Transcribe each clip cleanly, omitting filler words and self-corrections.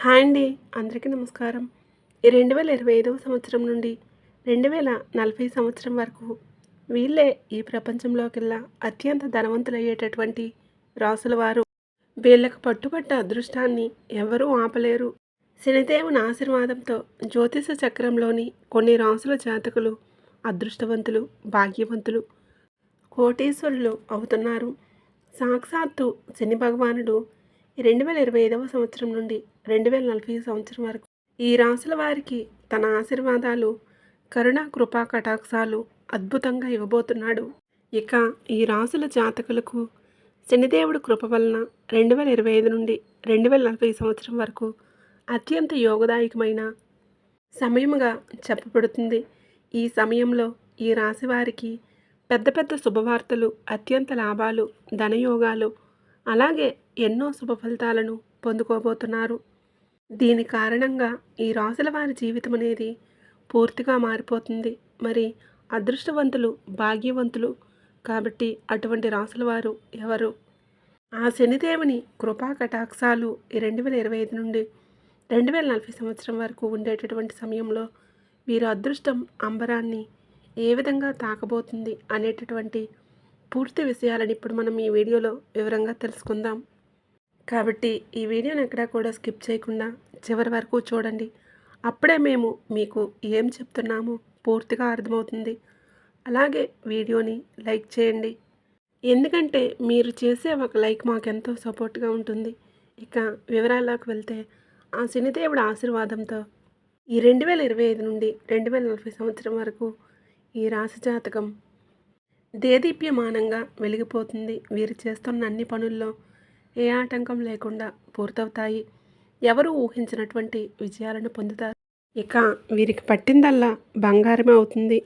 Hi అండి. అందరికీ నమస్కారం. ఈ 2025వ సంవత్సరం నుండి 2040 సంవత్సరం వరకు వీళ్ళే ఈ ప్రపంచంలోకెల్లా అత్యంత ధనవంతులయ్యేటటువంటి రాసుల వారు. వీళ్ళకు పట్టుబట్ట అదృష్టాన్ని ఎవరూ ఆపలేరు. శనిదేవుని ఆశీర్వాదంతో జ్యోతిష చక్రంలోని కొన్ని రాసుల జాతకులు అదృష్టవంతులు, భాగ్యవంతులు, కోటీశ్వరులు అవుతున్నారు. సాక్షాత్తు శని భగవానుడు ఈ 2025వ సంవత్సరం నుండి 2040 సంవత్సరం వరకు ఈ రాసుల వారికి తన ఆశీర్వాదాలు, కరుణా కృపా కటాక్షాలు అద్భుతంగా ఇవ్వబోతున్నాడు. ఇక ఈ రాసుల జాతకులకు శనిదేవుడు కృప వలన 2025 నుండి 2040 సంవత్సరం వరకు అత్యంత యోగదాయకమైన సమయముగా చెప్పబడుతుంది. ఈ సమయంలో ఈ రాశి వారికి పెద్ద పెద్ద శుభవార్తలు, అత్యంత లాభాలు, ధనయోగాలు, అలాగే ఎన్నో శుభ ఫలితాలను పొందుకోబోతున్నారు. దీని కారణంగా ఈ రాసుల వారి జీవితం అనేది పూర్తిగా మారిపోతుంది. మరి అదృష్టవంతులు, భాగ్యవంతులు కాబట్టి అటువంటి రాసుల వారు ఎవరు? ఆ శనిదేవుని కృపా కటాక్షాలు ఈ 2025 నుండి 2040 సంవత్సరం వరకు ఉండేటటువంటి సమయంలో వీరు అదృష్టం అంబరాన్ని ఏ విధంగా తాకబోతుంది అనేటటువంటి పూర్తి విషయాలను ఇప్పుడు మనం ఈ వీడియోలో వివరంగా తెలుసుకుందాం. కాబట్టి ఈ వీడియోని ఎక్కడా కూడా స్కిప్ చేయకుండా చివరి వరకు చూడండి. అప్పుడే మేము మీకు ఏం చెప్తున్నామో పూర్తిగా అర్థమవుతుంది. అలాగే వీడియోని లైక్ చేయండి. ఎందుకంటే మీరు చేసే ఒక లైక్ మాకెంతో సపోర్ట్గా ఉంటుంది. ఇక వివరాల్లోకి వెళ్తే ఆ శనిదేవుడి ఆశీర్వాదంతో ఈ 2025 నుండి 2040 సంవత్సరం వరకు ఈ రాశి జాతకం దేదీప్యమానంగా వెలిగిపోతుంది. వీరు చేస్తున్న అన్ని పనుల్లో ఏ ఆటంకం లేకుండా పూర్తవుతాయి. ఎవరు ఊహించినటువంటి విజయాలను పొందుతారు. ఇక వీరికి పట్టిందల్లా బంగారమే అవుతుంది.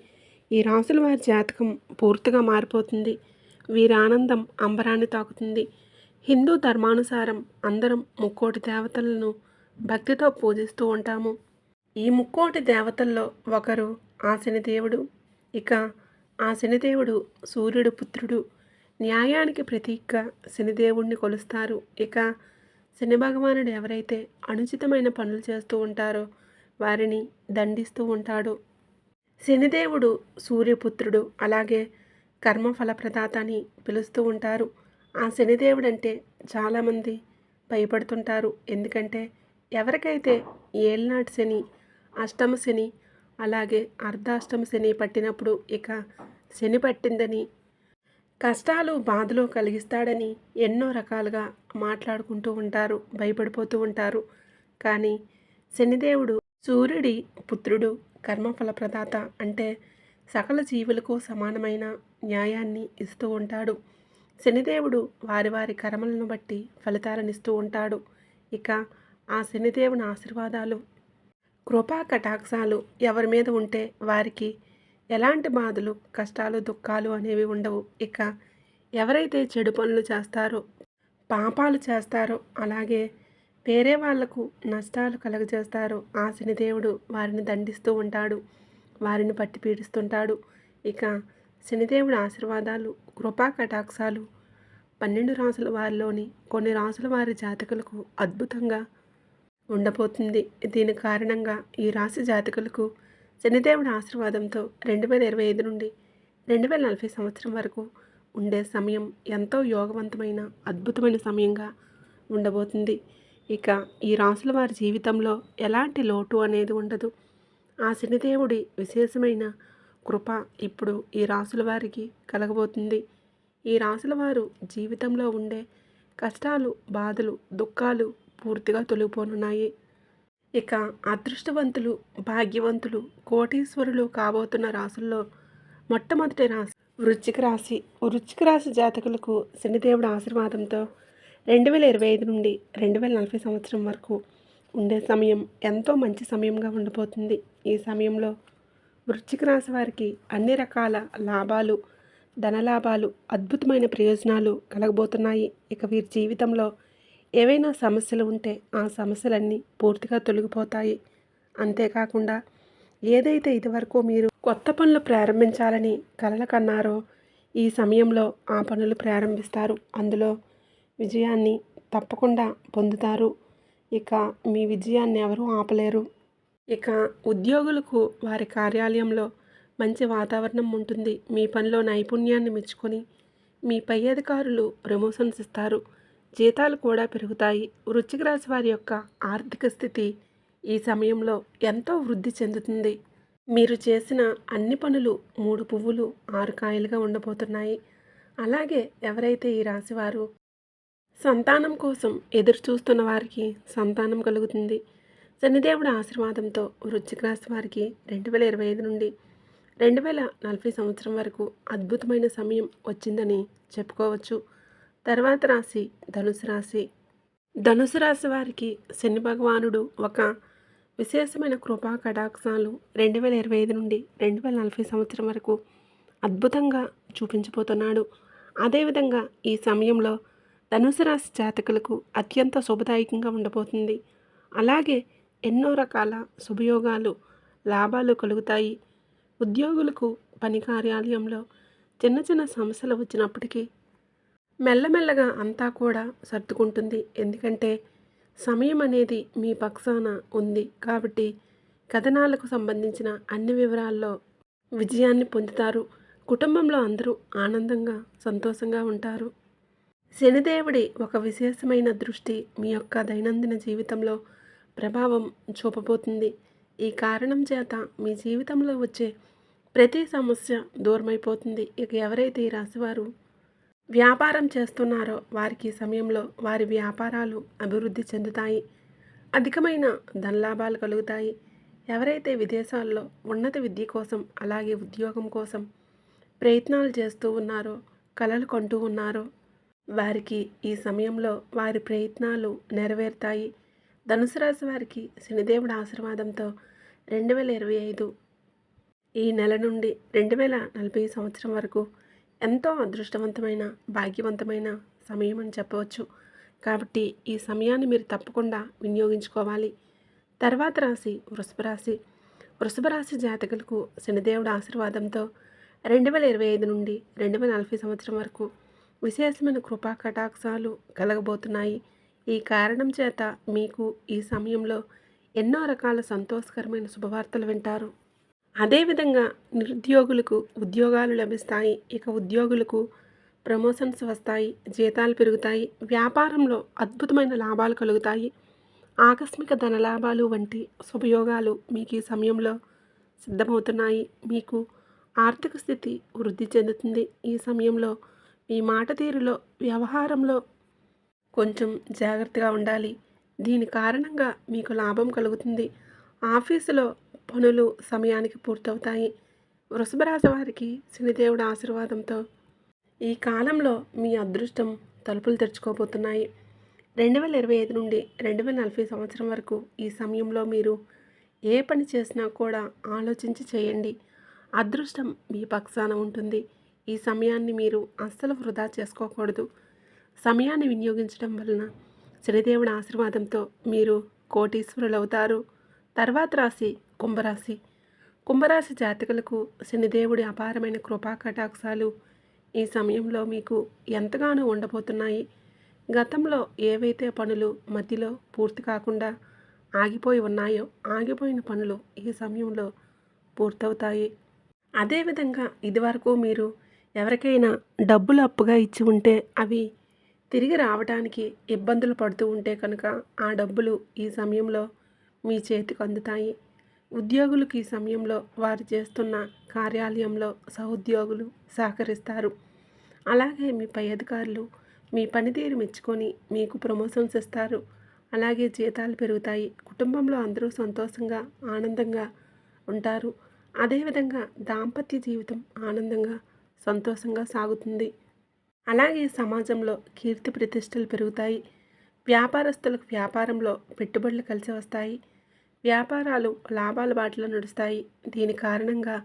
ఈ రాసుల వారి జాతకం పూర్తిగా మారిపోతుంది. వీరి ఆనందం అంబరాన్ని తాకుతుంది. హిందూ ధర్మానుసారం అందరం ముక్కోటి దేవతలను భక్తితో పూజిస్తూ ఉంటాము. ఈ ముక్కోటి దేవతల్లో ఒకరు ఆ శనిదేవుడు. ఇక ఆ శనిదేవుడు సూర్యుడు పుత్రుడు. న్యాయానికి ప్రతీకగా శనిదేవుణ్ణి కొలుస్తారు. ఇక శని భగవానుడు ఎవరైతే అనుచితమైన పనులు చేస్తూ ఉంటారో వారిని దండిస్తూ ఉంటాడు. శనిదేవుడు సూర్యపుత్రుడు, అలాగే కర్మఫల ప్రదాత అని పిలుస్తూ ఉంటారు. ఆ శనిదేవుడు అంటే చాలామంది భయపడుతుంటారు. ఎందుకంటే ఎవరికైతే ఏళ్ళనాటి శని, అష్టమ శని, అలాగే అర్ధాష్టమ శని పట్టినప్పుడు ఇక శని పట్టిందని, కష్టాలు బాధలు కలిగిస్తాడని ఎన్నో రకాలుగా మాట్లాడుకుంటూ ఉంటారు, భయపడిపోతూ ఉంటారు. కానీ శనిదేవుడు సూర్యుడి పుత్రుడు, కర్మఫల ప్రదాత అంటే సకల జీవులకు సమానమైన న్యాయాన్ని ఇస్తూ ఉంటాడు. శనిదేవుడు వారి వారి కర్మలను బట్టి ఫలితాలను ఇస్తూ ఉంటాడు. ఇక ఆ శనిదేవుని ఆశీర్వాదాలు, కృపా కటాక్షాలు ఎవరి మీద ఉంటే వారికి ఎలాంటి బాధలు, కష్టాలు, దుఃఖాలు అనేవి ఉండవు. ఇక ఎవరైతే చెడు పనులు చేస్తారో, పాపాలు చేస్తారో, అలాగే వేరే వాళ్లకు నష్టాలు కలుగజేస్తారో ఆ శనిదేవుడు వారిని దండిస్తూ ఉంటాడు, వారిని పట్టి పీడిస్తుంటాడు. ఇక శనిదేవుడి ఆశీర్వాదాలు, కృపా కటాక్షాలు 12 రాసుల వారిలోని కొన్ని రాసుల వారి జాతకులకు అద్భుతంగా ఉండబోతుంది. దీని కారణంగా ఈ రాశి జాతకులకు శనిదేవుడి ఆశీర్వాదంతో 2025 నుండి 2040 సంవత్సరం వరకు ఉండే సమయం ఎంతో యోగవంతమైన అద్భుతమైన సమయంగా ఉండబోతుంది. ఇక ఈ రాసుల వారి జీవితంలో ఎలాంటి లోటు అనేది ఉండదు. ఆ శనిదేవుడి విశేషమైన కృప ఇప్పుడు ఈ రాసుల వారికి కలగబోతుంది. ఈ రాసుల వారు జీవితంలో ఉండే కష్టాలు, బాధలు, దుఃఖాలు పూర్తిగా తొలగిపోనున్నాయి. ఇక అదృష్టవంతులు, భాగ్యవంతులు, కోటీశ్వరులు కాబోతున్న రాసుల్లో మొట్టమొదటి రాశి వృశ్చిక రాశి. వృశ్చిక రాశి జాతకులకు శనిదేవుడి ఆశీర్వాదంతో 2025 నుండి 2040 సంవత్సరం వరకు ఉండే సమయం ఎంతో మంచి సమయంగా ఉండబోతుంది. ఈ సమయంలో వృశ్చిక రాశి వారికి అన్ని రకాల లాభాలు, ధనలాభాలు, అద్భుతమైన ప్రయోజనాలు కలగబోతున్నాయి. ఇక వీరి జీవితంలో ఏవైనా సమస్యలు ఉంటే ఆ సమస్యలన్నీ పూర్తిగా తొలగిపోతాయి. అంతేకాకుండా ఏదైతే ఇదివరకు మీరు కొత్త పనులు ప్రారంభించాలని కలలు కన్నారో ఈ సమయంలో ఆ పనులు ప్రారంభిస్తారు. అందులో విజయాన్ని తప్పకుండా పొందుతారు. ఇక మీ విజయాన్ని ఎవరూ ఆపలేరు. ఇక ఉద్యోగులకు వారి కార్యాలయంలో మంచి వాతావరణం ఉంటుంది. మీ పనిలో నైపుణ్యాన్ని మెచ్చుకొని మీ పై అధికారులు ప్రమోషన్స్ ఇస్తారు. జీతాలు కూడా పెరుగుతాయి. వృశ్చిక రాశి వారి యొక్క ఆర్థిక స్థితి ఈ సమయంలో ఎంతో వృద్ధి చెందుతుంది. మీరు చేసిన అన్ని పనులు 3 పువ్వులు 6 కాయలుగా ఉండబోతున్నాయి. అలాగే ఎవరైతే ఈ రాశివారు సంతానం కోసం ఎదురు చూస్తున్న వారికి సంతానం కలుగుతుంది. శనిదేవుడి ఆశీర్వాదంతో వృశ్చిక రాశి వారికి 2025 నుండి 2040 సంవత్సరం వరకు అద్భుతమైన సమయం వచ్చిందని చెప్పుకోవచ్చు. తర్వాత రాశి ధనుసు రాశి. ధనుసు రాశి వారికి శని భగవానుడు ఒక విశేషమైన కృపా కటాక్షాలు 2025 నుండి 2040 సంవత్సరం వరకు అద్భుతంగా చూపించబోతున్నాడు. అదేవిధంగా ఈ సమయంలో ధనుసు రాశి జాతకులకు అత్యంత శుభదాయకంగా ఉండబోతుంది. అలాగే ఎన్నో రకాల శుభయోగాలు లాభాలు కలుగుతాయి. ఉద్యోగులకు పని కార్యాలయంలో చిన్న చిన్న సమస్యలు వచ్చినప్పటికీ మెల్లమెల్లగా అంతా కూడా సర్దుకుంటుంది. ఎందుకంటే సమయం అనేది మీ పక్షాన ఉంది కాబట్టి కథనాలకు సంబంధించిన అన్ని వివరాల్లో విజయాన్ని పొందుతారు. కుటుంబంలో అందరూ ఆనందంగా సంతోషంగా ఉంటారు. శనిదేవుడి ఒక విశేషమైన దృష్టి మీ యొక్క దైనందిన జీవితంలో ప్రభావం చూపబోతుంది. ఈ కారణం చేత మీ జీవితంలో వచ్చే ప్రతి సమస్య దూరమైపోతుంది. ఇక ఎవరైతే ఈ రాశివారు వ్యాపారం చేస్తున్నారో వారికి ఈ సమయంలో వారి వ్యాపారాలు అభివృద్ధి చెందుతాయి. అధికమైన ధనలాభాలు కలుగుతాయి. ఎవరైతే విదేశాల్లో ఉన్నత విద్య కోసం అలాగే ఉద్యోగం కోసం ప్రయత్నాలు చేస్తూ ఉన్నారో కలలు కంటూ ఉన్నారో వారికి ఈ సమయంలో వారి ప్రయత్నాలు నెరవేరుతాయి. ధనుసు రాశి వారికి శనిదేవుడి ఆశీర్వాదంతో 2025 ఈ నెల నుండి 2040 సంవత్సరం వరకు ఎంతో అదృష్టవంతమైన భాగ్యవంతమైన సమయం అని చెప్పవచ్చు. కాబట్టి ఈ సమయాన్ని మీరు తప్పకుండా వినియోగించుకోవాలి. తర్వాత రాశి వృషభ రాశి. వృషభ రాశి జాతకులకు శనిదేవుడి ఆశీర్వాదంతో 2025 నుండి 2040 సంవత్సరం వరకు విశేషమైన కృపా కటాక్షాలు కలగబోతున్నాయి. ఈ కారణం చేత మీకు ఈ సమయంలో ఎన్నో రకాల సంతోషకరమైన శుభవార్తలు వింటారు. అదేవిధంగా నిరుద్యోగులకు ఉద్యోగాలు లభిస్తాయి. ఇక ఉద్యోగులకు ప్రమోషన్స్ వస్తాయి. జీతాలు పెరుగుతాయి. వ్యాపారంలో అద్భుతమైన లాభాలు కలుగుతాయి. ఆకస్మిక ధనలాభాలు వంటి శుభయోగాలు మీకు ఈ సమయంలో సిద్ధమవుతున్నాయి. మీకు ఆర్థిక స్థితి వృద్ధి చెందుతుంది. ఈ సమయంలో మీ మాట తీరులో వ్యవహారంలో కొంచెం జాగ్రత్తగా ఉండాలి. దీని కారణంగా మీకు లాభం కలుగుతుంది. ఆఫీసులో పనులు సమయానికి పూర్తవుతాయి. వృషభ రాశి వారికి శనిదేవుడి ఆశీర్వాదంతో ఈ కాలంలో మీ అదృష్టం తలుపులు తెరుచుకోబోతున్నాయి. 2025 నుండి 2040 సంవత్సరం వరకు ఈ సమయంలో మీరు ఏ పని చేసినా కూడా ఆలోచించి చేయండి. అదృష్టం మీ పక్షాన ఉంటుంది. ఈ సమయాన్ని మీరు అస్సలు వృధా చేసుకోకూడదు. సమయాన్ని వినియోగించడం వలన శనిదేవుడి ఆశీర్వాదంతో మీరు కోటీశ్వరులు అవుతారు. తర్వాత రాశి కుంభరాశి. కుంభరాశి జాతకులకు శనిదేవుడి అపారమైన కృపా కటాక్షాలు ఈ సమయంలో మీకు ఎంతగానో ఉండబోతున్నాయి. గతంలో ఏవైతే పనులు మధ్యలో పూర్తి కాకుండా ఆగిపోయి ఉన్నాయో ఆగిపోయిన పనులు ఈ సమయంలో పూర్తవుతాయి. అదేవిధంగా ఇదివరకు మీరు ఎవరికైనా డబ్బులు అప్పుగా ఇచ్చి ఉంటే అవి తిరిగి రావడానికి ఇబ్బందులు పడుతూ ఉంటే కనుక ఆ డబ్బులు ఈ సమయంలో మీ చేతికి అందుతాయి. ఉద్యోగులకు ఈ సమయంలో వారు చేస్తున్న కార్యాలయంలో సహోద్యోగులు సహకరిస్తారు. అలాగే మీ పై అధికారులు మీ పనితీరు మెచ్చుకొని మీకు ప్రమోషన్స్ ఇస్తారు. అలాగే జీతాలు పెరుగుతాయి. కుటుంబంలో అందరూ సంతోషంగా ఆనందంగా ఉంటారు. అదేవిధంగా దాంపత్య జీవితం ఆనందంగా సంతోషంగా సాగుతుంది. అలాగే సమాజంలో కీర్తి ప్రతిష్టలు పెరుగుతాయి. వ్యాపారస్తులకు వ్యాపారంలో పెట్టుబడులు కలిసి వస్తాయి. వ్యాపారాలు లాభాల బాటలో నడుస్తాయి. దీని కారణంగా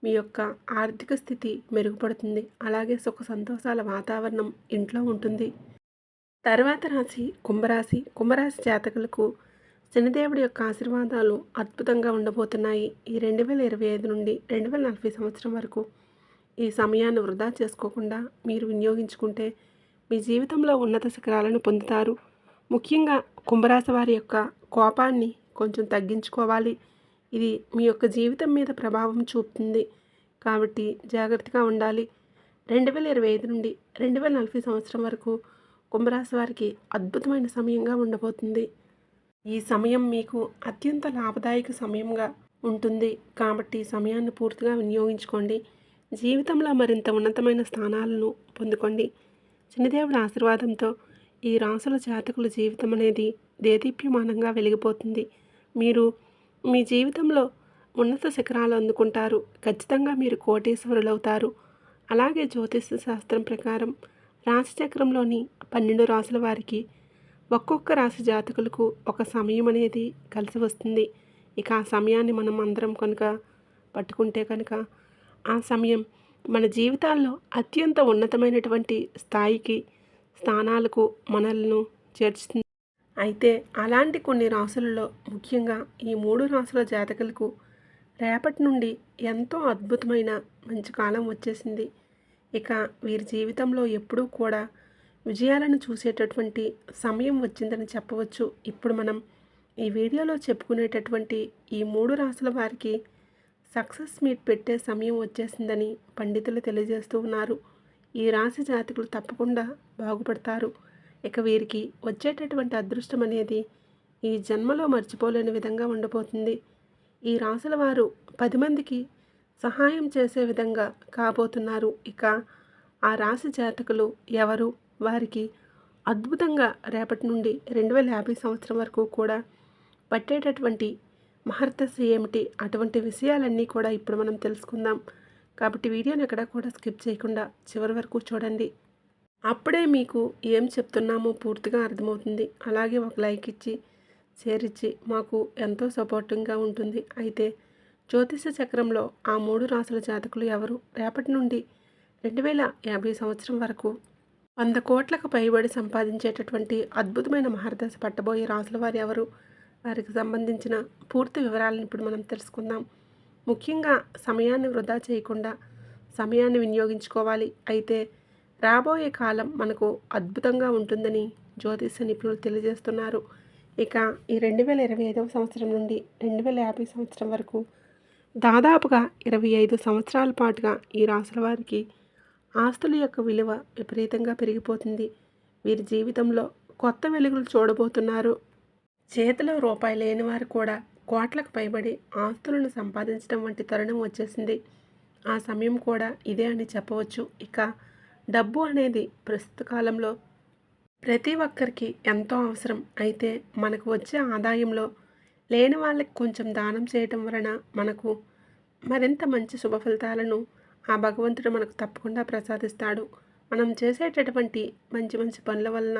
మీ యొక్క ఆర్థిక స్థితి మెరుగుపడుతుంది. అలాగే సుఖ సంతోషాల వాతావరణం ఇంట్లో ఉంటుంది. తర్వాత రాశి కుంభరాశి. కుంభరాశి జాతకులకు శనిదేవుడి యొక్క ఆశీర్వాదాలు అద్భుతంగా ఉండబోతున్నాయి. ఈ 2025 నుండి 2040 సంవత్సరం వరకు ఈ సమయాన్ని వృధా చేసుకోకుండా మీరు వినియోగించుకుంటే మీ జీవితంలో ఉన్నత శిఖరాలను పొందుతారు. ముఖ్యంగా కుంభరాశి వారి యొక్క కోపాన్ని కొంచెం తగ్గించుకోవాలి. ఇది మీ యొక్క జీవితం మీద ప్రభావం చూపుతుంది. కాబట్టి జాగ్రత్తగా ఉండాలి. 2025 నుండి 2040 సంవత్సరం వరకు కుంభరాశి వారికి అద్భుతమైన సమయంగా ఉండబోతుంది. ఈ సమయం మీకు అత్యంత లాభదాయక సమయంగా ఉంటుంది. కాబట్టి సమయాన్ని పూర్తిగా వినియోగించుకోండి. జీవితంలో మరింత ఉన్నతమైన స్థానాలను పొందుకోండి. శనిదేవుడి ఆశీర్వాదంతో ఈ రాసుల జాతకుల జీవితం అనేది దేదీప్యమానంగా వెలిగిపోతుంది. మీరు మీ జీవితంలో ఉన్నత శిఖరాలు అందుకుంటారు. ఖచ్చితంగా మీరు కోటీశ్వరులవుతారు. అలాగే జ్యోతిష శాస్త్రం ప్రకారం రాశిచక్రంలోని 12 రాసుల వారికి ఒక్కొక్క రాశి జాతకులకు ఒక సమయం అనేది కలిసి వస్తుంది. ఇక ఆ సమయాన్ని మనం అందరం కనుక పట్టుకుంటే కనుక ఆ సమయం మన జీవితాల్లో అత్యంత ఉన్నతమైనటువంటి స్థానాలకు మనల్ని చేర్చుతుంది. అయితే అలాంటి కొన్ని రాసులలో ముఖ్యంగా ఈ 3 రాసుల జాతకులకు రేపటి నుండి ఎంతో అద్భుతమైన మంచి కాలం వచ్చేసింది. ఇక వీరి జీవితంలో ఎప్పుడూ కూడా విజయాలను చూసేటటువంటి సమయం వచ్చిందని చెప్పవచ్చు. ఇప్పుడు మనం ఈ వీడియోలో చెప్పుకునేటటువంటి ఈ 3 రాసుల వారికి సక్సెస్ మీట్ పెట్టే సమయం వచ్చేసిందని పండితులు తెలియజేస్తూ ఉన్నారు. ఈ రాశి జాతకులు తప్పకుండా బాగుపడతారు. ఇక వీరికి వచ్చేటటువంటి అదృష్టం అనేది ఈ జన్మలో మర్చిపోలేని విధంగా ఉండబోతుంది. ఈ రాశుల వారు 10 మందికి సహాయం చేసే విధంగా కాబోతున్నారు. ఇక ఆ రాశి జాతకులు ఎవరు, వారికి అద్భుతంగా రేపటి నుండి 2050 సంవత్సరం వరకు కూడా పట్టేటటువంటి మహర్దశ ఏమిటి, అటువంటి విషయాలన్నీ కూడా ఇప్పుడు మనం తెలుసుకుందాం. కాబట్టి వీడియోని ఎక్కడా కూడా స్కిప్ చేయకుండా చివరి వరకు చూడండి. అప్పుడే మీకు ఏం చెప్తున్నామో పూర్తిగా అర్థమవుతుంది. అలాగే ఒక లైక్ ఇచ్చి షేర్ ఇచ్చి మాకు ఎంతో సపోర్టింగ్గా ఉంటుంది. అయితే జ్యోతిష చక్రంలో ఆ 3 రాసుల జాతకులు ఎవరు, రేపటి నుండి 2050 సంవత్సరం వరకు 100 కోట్లకు పైబడి సంపాదించేటటువంటి అద్భుతమైన మహర్దశ పట్టబోయే రాసుల వారు ఎవరు, వారికి సంబంధించిన పూర్తి వివరాలను ఇప్పుడు మనం తెలుసుకుందాం. ముఖ్యంగా సమయాన్ని వృధా చేయకుండా సమయాన్ని వినియోగించుకోవాలి. అయితే రాబోయే కాలం మనకు అద్భుతంగా ఉంటుందని జ్యోతిష నిపుణులు తెలియజేస్తున్నారు. ఇక ఈ 2025 సంవత్సరం నుండి 2050 సంవత్సరం వరకు దాదాపుగా 25 సంవత్సరాల పాటుగా ఈ రాసుల వారికి ఆస్తుల యొక్క విలువ విపరీతంగా పెరిగిపోతుంది. వీరి జీవితంలో కొత్త వెలుగులు చూడబోతున్నారు. చేతిలో రూపాయి లేని వారు కూడా కోట్లకు పైబడి ఆస్తులను సంపాదించడం వంటి తరుణం వచ్చేసింది. ఆ సమయం కూడా ఇదే అని చెప్పవచ్చు. ఇక డబ్బు అనేది ప్రస్తుత కాలంలో ప్రతి ఒక్కరికి ఎంతో అవసరం. అయితే మనకు వచ్చే ఆదాయంలో లేని వాళ్ళకి కొంచెం దానం చేయటం వలన మనకు మరింత మంచి శుభ ఫలితాలను ఆ భగవంతుడు మనకు తప్పకుండా ప్రసాదిస్తాడు. మనం చేసేటటువంటి మంచి మంచి పనుల వలన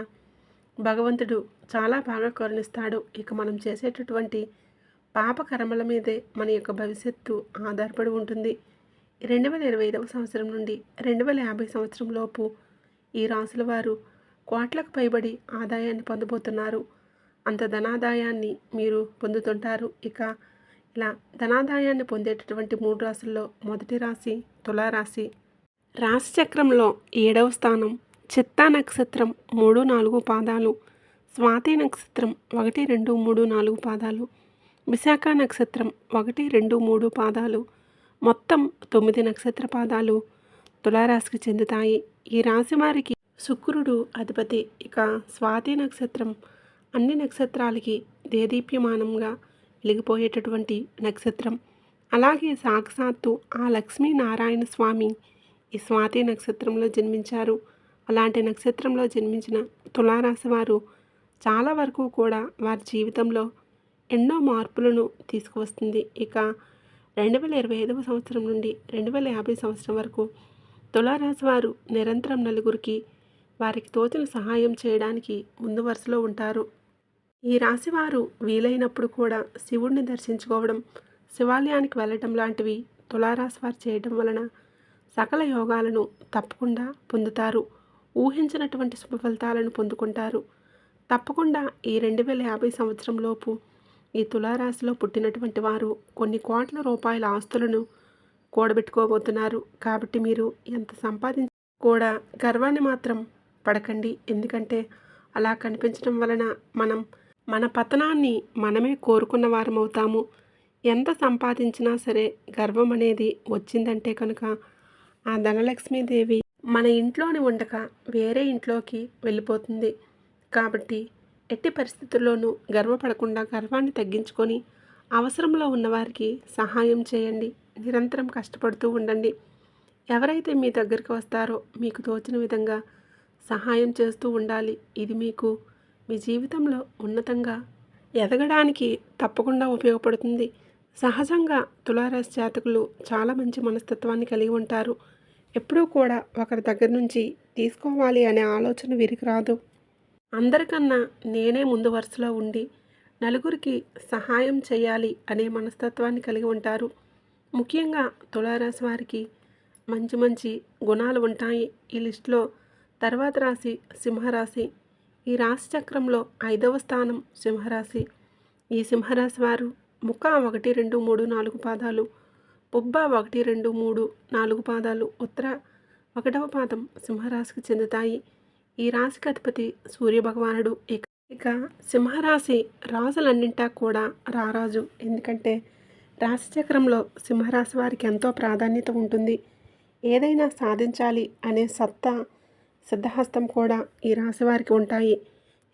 భగవంతుడు చాలా బాగా కరుణిస్తాడు. ఇక మనం చేసేటటువంటి పాప కర్మల మీదే మన యొక్క భవిష్యత్తు ఆధారపడి ఉంటుంది. 2025 సంవత్సరం నుండి 2050 సంవత్సరం లోపు ఈ రాసుల వారు కోట్లకు పైబడి ఆదాయాన్ని పొందబోతున్నారు. అంత ధనాదాయాన్ని మీరు పొందుతుంటారు. ఇక ఇలా ధనాదాయాన్ని పొందేటటువంటి 3 రాశుల్లో మొదటి రాశి తులారాశి. రాశి చక్రంలో 7వ స్థానం చిత్తా నక్షత్రం 3, 4 పాదాలు, స్వాతి నక్షత్రం 1, 2, 3, 4 పాదాలు, విశాఖ నక్షత్రం 1, 2, 3 పాదాలు, మొత్తం 9 నక్షత్ర పాదాలు తులారాశికి చెందుతాయి. ఈ రాశి వారికి శుక్రుడు అధిపతి. ఇక స్వాతి నక్షత్రం అన్ని నక్షత్రాలకి దేదీప్యమానంగా వెలిగిపోయేటటువంటి నక్షత్రం. అలాగే సాక్షాత్తు ఆ లక్ష్మీనారాయణ స్వామి ఈ స్వాతి నక్షత్రంలో జన్మించారు. అలాంటి నక్షత్రంలో జన్మించిన తులారాశి వారు చాలా వరకు కూడా వారి జీవితంలో ఎన్నో మార్పులను తీసుకువస్తుంది. ఇక 2025 సంవత్సరం నుండి 2050 సంవత్సరం వరకు తులారాశి వారు నిరంతరం నలుగురికి వారికి తోచిన సహాయం చేయడానికి ముందు వరుసలో ఉంటారు. ఈ రాశివారు వీలైనప్పుడు కూడా శివుడిని దర్శించుకోవడం, శివాలయానికి వెళ్ళటం లాంటివి తులారాశి వారు చేయడం వలన సకల యోగాలను తప్పకుండా పొందుతారు. ఊహించినటువంటి శుభ ఫలితాలను పొందుకుంటారు. తప్పకుండా ఈ 2050 సంవత్సరం లోపు ఈ తులారాశిలో పుట్టినటువంటి వారు కొన్ని కోట్ల రూపాయల ఆస్తులను కూడబెట్టుకోబోతున్నారు. కాబట్టి మీరు ఎంత సంపాదించి కూడా గర్వాన్ని మాత్రం పడకండి. ఎందుకంటే అలా కనిపించడం వలన మనం మన పతనాన్ని మనమే కోరుకున్న వారమవుతాము. ఎంత సంపాదించినా సరే గర్వం అనేది వచ్చిందంటే కనుక ఆ ధనలక్ష్మీదేవి మన ఇంట్లోని ఉండక వేరే ఇంట్లోకి వెళ్ళిపోతుంది. కాబట్టి ఎట్టి పరిస్థితుల్లోనూ గర్వపడకుండా గర్వాన్ని తగ్గించుకొని అవసరంలో ఉన్నవారికి సహాయం చేయండి. నిరంతరం కష్టపడుతూ ఉండండి. ఎవరైతే మీ దగ్గరికి వస్తారో మీకు తోచిన విధంగా సహాయం చేస్తూ ఉండాలి. ఇది మీకు మీ జీవితంలో ఉన్నతంగా ఎదగడానికి తప్పకుండా ఉపయోగపడుతుంది. సహజంగా తులారాశి జాతకులు చాలా మంచి మనస్తత్వాన్ని కలిగి ఉంటారు. ఎప్పుడూ కూడా ఒకరి దగ్గర నుంచి తీసుకోవాలి అనే ఆలోచన వీరికి రాదు. అందరికన్నా నేనే ముందు వరుసలో ఉండి నలుగురికి సహాయం చేయాలి అనే మనస్తత్వాన్ని కలిగి ఉంటారు. ముఖ్యంగా తులారాశి వారికి మంచి మంచి గుణాలు ఉంటాయి. ఈ లిస్టులో తర్వాత రాశి సింహరాశి. ఈ రాశి చక్రంలో 5వ స్థానం సింహరాశి. ఈ సింహరాశి వారు ముఖ 1, 2, 3, 4 పాదాలు, పుబ్బ 1, 2, 3, 4 పాదాలు, ఉత్తర 1వ పాదం సింహరాశికి చెందుతాయి. ఈ రాశికి అధిపతి సూర్యభగవానుడు. ఇక సింహరాశి రాజులన్నింటా కూడా రారాజు. ఎందుకంటే రాశి చక్రంలో సింహరాశి వారికి ఎంతో ప్రాధాన్యత ఉంటుంది. ఏదైనా సాధించాలి అనే సత్తా సిద్ధహస్తం కూడా ఈ రాశి వారికి ఉంటాయి.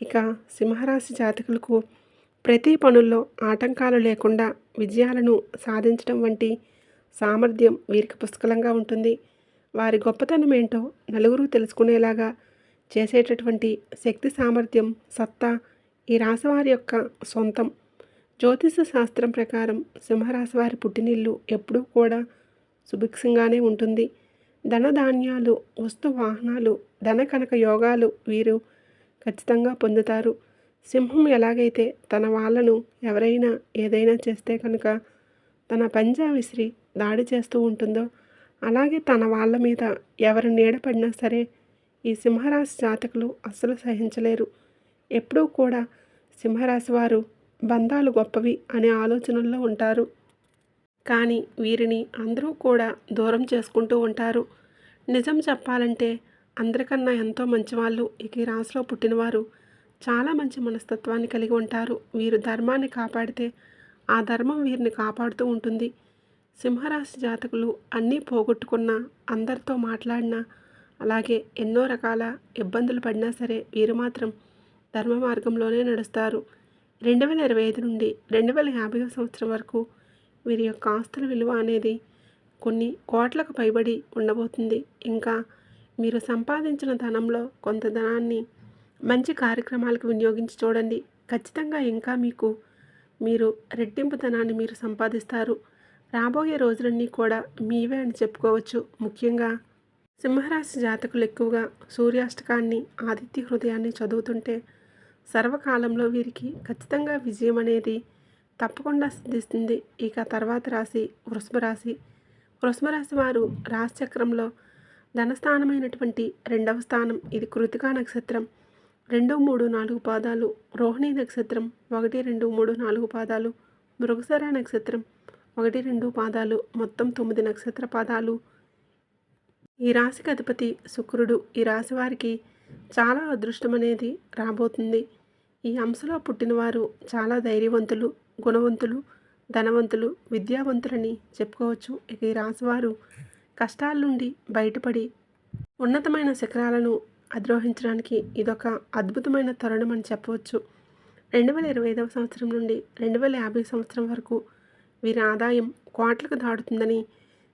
ఇక సింహరాశి జాతకులకు ప్రతి పనుల్లో ఆటంకాలు లేకుండా విజయాలను సాధించడం వంటి సామర్థ్యం వీరికి పుష్కలంగా ఉంటుంది. వారి గొప్పతనం ఏంటో నలుగురు తెలుసుకునేలాగా చేసేటటువంటి శక్తి సామర్థ్యం సత్తా ఈ రాశివారి యొక్క సొంతం. జ్యోతిష శాస్త్రం ప్రకారం సింహరాశి వారి పుట్టినిల్లు ఎప్పుడూ కూడా సుభిక్షంగానే ఉంటుంది. ధనధాన్యాలు, వస్తు వాహనాలు, ధన కనక యోగాలు వీరు ఖచ్చితంగా పొందుతారు. సింహం ఎలాగైతే తన వాళ్ళను ఎవరైనా ఏదైనా చేస్తే కనుక తన పంజా విసిరి దాడి చేస్తూ ఉంటుందో, అలాగే తన వాళ్ళ మీద ఎవరు నీడపడినా సరే ఈ సింహరాశి జాతకులు అస్సలు సహించలేరు. ఎప్పుడూ కూడా సింహరాశి వారు బంధాలు గొప్పవి అనే ఆలోచనల్లో ఉంటారు. కానీ వీరిని అందరూ కూడా దూరం చేసుకుంటూ ఉంటారు. నిజం చెప్పాలంటే అందరికన్నా ఎంతో మంచివాళ్ళు. ఇక ఈ రాశిలో పుట్టినవారు చాలా మంచి మనస్తత్వాన్ని కలిగి ఉంటారు. వీరు ధర్మాన్ని కాపాడితే ఆ ధర్మం వీరిని కాపాడుతూ ఉంటుంది. సింహరాశి జాతకులు అన్నీ పోగొట్టుకున్నా, అందరితో మాట్లాడినా, అలాగే ఎన్నో రకాల ఇబ్బందులు పడినా సరే వీరు మాత్రం ధర్మ మార్గంలోనే నడుస్తారు. 2025 నుండి 2050 సంవత్సరం వరకు వీరి యొక్క ఆస్తుల విలువ అనేది కొన్ని కోట్లకు పైబడి ఉండబోతుంది. ఇంకా మీరు సంపాదించిన ధనంలో కొంత ధనాన్ని మంచి కార్యక్రమాలకు వినియోగించి చూడండి. ఖచ్చితంగా ఇంకా మీరు రెట్టింపు ధనాన్ని మీరు సంపాదిస్తారు. రాబోయే రోజులన్నీ కూడా మీవే అని చెప్పుకోవచ్చు. ముఖ్యంగా సింహరాశి జాతకులు ఎక్కువగా సూర్యాష్టకాన్ని, ఆదిత్య హృదయాన్ని చదువుతుంటే సర్వకాలంలో వీరికి ఖచ్చితంగా విజయం అనేది తప్పకుండా సిద్ధిస్తుంది. ఇక తర్వాత రాశి వృషభ రాశి. వృషభ రాశి వారు రాశి చక్రంలో ధనస్థానమైనటువంటి 2వ స్థానం. ఇది కృతికా నక్షత్రం 2, 3, 4 పాదాలు, రోహిణి నక్షత్రం 1, 2, 3, 4 పాదాలు, మృగశిర నక్షత్రం 1, 2 పాదాలు, మొత్తం 9 నక్షత్ర పాదాలు. ఈ రాశికి అధిపతి శుక్రుడు. ఈ రాశి వారికి చాలా అదృష్టం అనేది రాబోతుంది. ఈ అంశలో పుట్టినవారు చాలా ధైర్యవంతులు, గుణవంతులు, ధనవంతులు, విద్యావంతులని చెప్పుకోవచ్చు. ఇక ఈ రాశివారు కష్టాల నుండి బయటపడి ఉన్నతమైన శిఖరాలను అధిరోహించడానికి ఇదొక అద్భుతమైన తరుణం అని చెప్పవచ్చు. 2025వ సంవత్సరం నుండి 2050 సంవత్సరం వరకు వీరి ఆదాయం కోట్లకు దాటుతుందని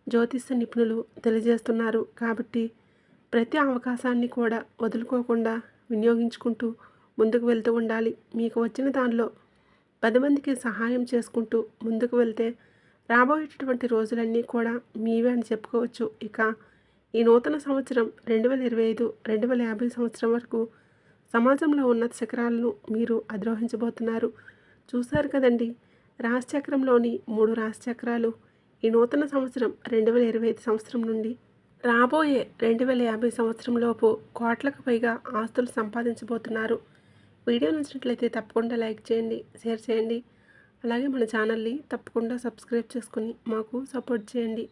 జ్యోతిష నిపుణులు తెలియజేస్తున్నారు. కాబట్టి ప్రతి అవకాశాన్ని కూడా వదులుకోకుండా వినియోగించుకుంటూ ముందుకు వెళ్తూ ఉండాలి. మీకు వచ్చిన దానిలో 10 మందికి సహాయం చేసుకుంటూ ముందుకు వెళ్తే రాబోయేటటువంటి రోజులన్నీ కూడా మీవే అని చెప్పుకోవచ్చు. ఇక ఈ నూతన సంవత్సరం 2025, 2050 సంవత్సరం వరకు సమాజంలో ఉన్నత శిఖరాలను మీరు అధిరోహించబోతున్నారు. చూశారు కదండి, రాశిచక్రంలోని 3 రాశిచక్రాలు ఈ నూతన సంవత్సరం 2025 సంవత్సరం నుండి రాబోయే 2050 సంవత్సరంలోపు కోట్లకు పైగా ఆస్తులు సంపాదించబోతున్నారు. వీడియో నచ్చినట్లయితే తప్పకుండా లైక్ చేయండి, షేర్ చేయండి. అలాగే మన ఛానల్ని తప్పకుండా సబ్స్క్రైబ్ చేసుకుని మాకు సపోర్ట్ చేయండి.